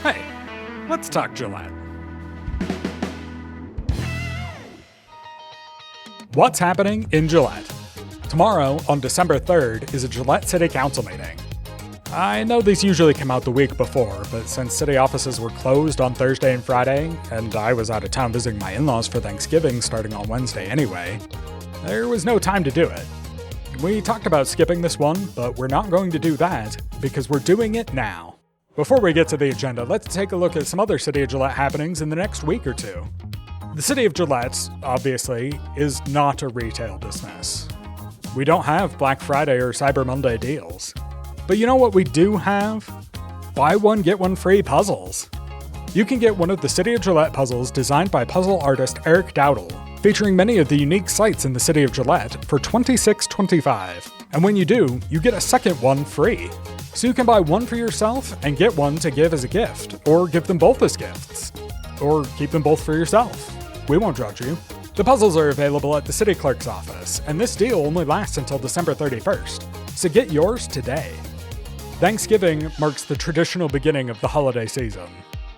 Hey, let's talk Gillette. What's happening in Gillette? Tomorrow, on December 3rd, is a Gillette City Council meeting. I know these usually come out the week before, but since city offices were closed on Thursday and Friday, and I was out of town visiting my in-laws for Thanksgiving starting on Wednesday anyway, there was no time to do it. We talked about skipping this one, but we're not going to do that, because we're doing it now. Before we get to the agenda, let's take a look at some other City of Gillette happenings in the next week or two. The City of Gillette, obviously, is not a retail business. We don't have Black Friday or Cyber Monday deals. But you know what we do have? Buy one, get one free puzzles. You can get one of the City of Gillette puzzles designed by puzzle artist Eric Dowdle, featuring many of the unique sites in the City of Gillette for $26.25. And when you do, you get a second one free. So you can buy one for yourself and get one to give as a gift, or give them both as gifts. Or keep them both for yourself. We won't judge you. The puzzles are available at the city clerk's office, and this deal only lasts until December 31st, so get yours today. Thanksgiving marks the traditional beginning of the holiday season.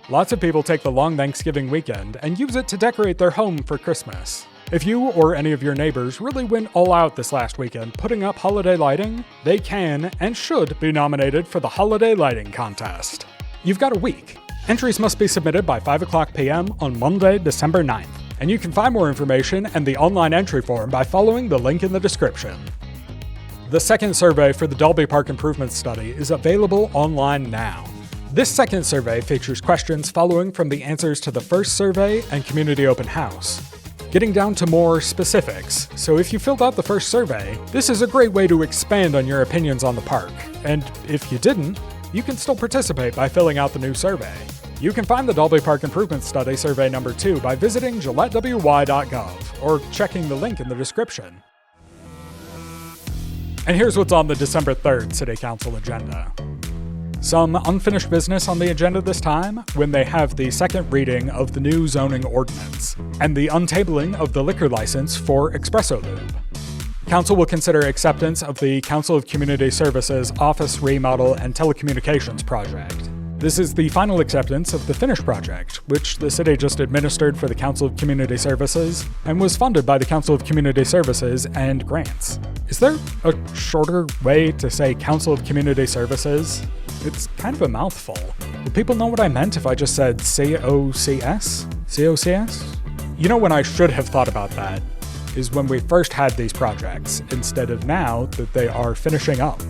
Lots of people take the long Thanksgiving weekend and use it to decorate their home for Christmas. If you or any of your neighbors really went all out this last weekend putting up holiday lighting, they can and should be nominated for the Holiday Lighting Contest. You've got a week. Entries must be submitted by 5:00 p.m. on Monday, December 9th, and you can find more information and the online entry form by following the link in the description. The second survey for the Dalby Park Improvement Study is available online now. This second survey features questions following from the answers to the first survey and community open house, getting down to more specifics. So if you filled out the first survey, this is a great way to expand on your opinions on the park. And if you didn't, you can still participate by filling out the new survey. You can find the Dalby Park Improvement Study Survey number 2 by visiting gillettewy.gov or checking the link in the description. And here's what's on the December 3rd City Council agenda. Some unfinished business on the agenda this time when they have the second reading of the new zoning ordinance and the untabling of the liquor license for Espresso Lube. Council will consider acceptance of the Council of Community Services Office Remodel and Telecommunications Project. This is the final acceptance of the finished project, which the city just administered for the Council of Community Services and was funded by the Council of Community Services and grants. Is there a shorter way to say Council of Community Services? It's kind of a mouthful. Would people know what I meant if I just said COCS? COCS? You know when I should have thought about that is when we first had these projects, instead of now that they are finishing up.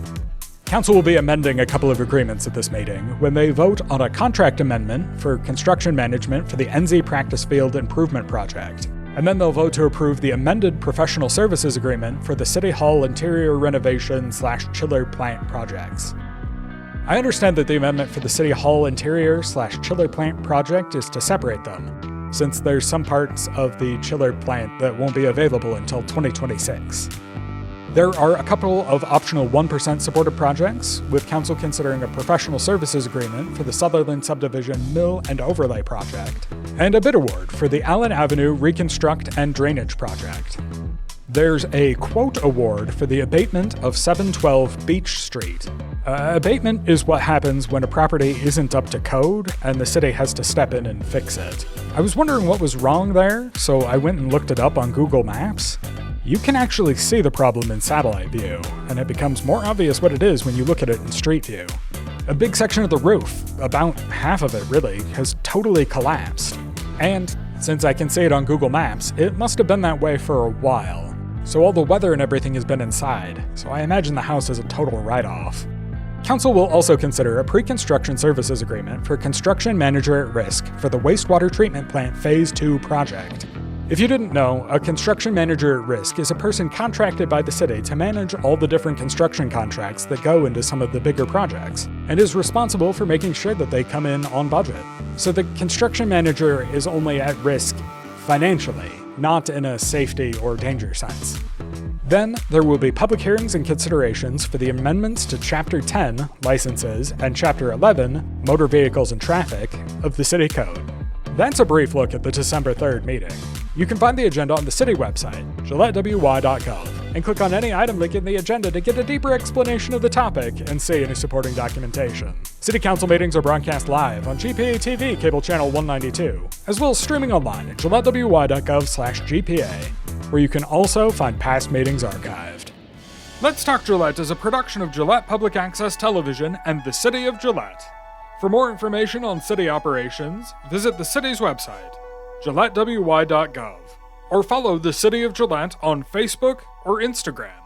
Council will be amending a couple of agreements at this meeting when they vote on a contract amendment for construction management for the NZ Practice Field Improvement Project. And then they'll vote to approve the amended professional services agreement for the City Hall interior renovation / chiller plant projects. I understand that the amendment for the City Hall interior / chiller plant project is to separate them, since there's some parts of the chiller plant that won't be available until 2026. There are a couple of optional 1% supported projects, with Council considering a professional services agreement for the Sutherland Subdivision Mill and Overlay Project, and a bid award for the Allen Avenue Reconstruct and Drainage Project. There's a quote award for the abatement of 712 Beach Street. Abatement is what happens when a property isn't up to code and the city has to step in and fix it. I was wondering what was wrong there, so I went and looked it up on Google Maps. You can actually see the problem in satellite view, and it becomes more obvious what it is when you look at it in street view. A big section of the roof, about half of it really, has totally collapsed. And since I can see it on Google Maps, it must have been that way for a while. So all the weather and everything has been inside, so I imagine the house is a total write-off. Council will also consider a pre-construction services agreement for construction manager at risk for the wastewater treatment plant Phase 2 project. If you didn't know, a construction manager at risk is a person contracted by the city to manage all the different construction contracts that go into some of the bigger projects, and is responsible for making sure that they come in on budget. So the construction manager is only at risk financially, not in a safety or danger sense. Then, there will be public hearings and considerations for the amendments to Chapter 10, Licenses, and Chapter 11, Motor Vehicles and Traffic, of the City Code. That's a brief look at the December 3rd meeting. You can find the agenda on the city website, gillettewy.gov. and click on any item link in the agenda to get a deeper explanation of the topic and see any supporting documentation. City Council meetings are broadcast live on GPA TV cable channel 192, as well as streaming online at gillettewy.gov/GPA, where you can also find past meetings archived. Let's Talk Gillette is a production of Gillette Public Access Television and the City of Gillette. For more information on city operations, visit the city's website, gillettewy.gov, or follow the City of Gillette on Facebook or Instagram.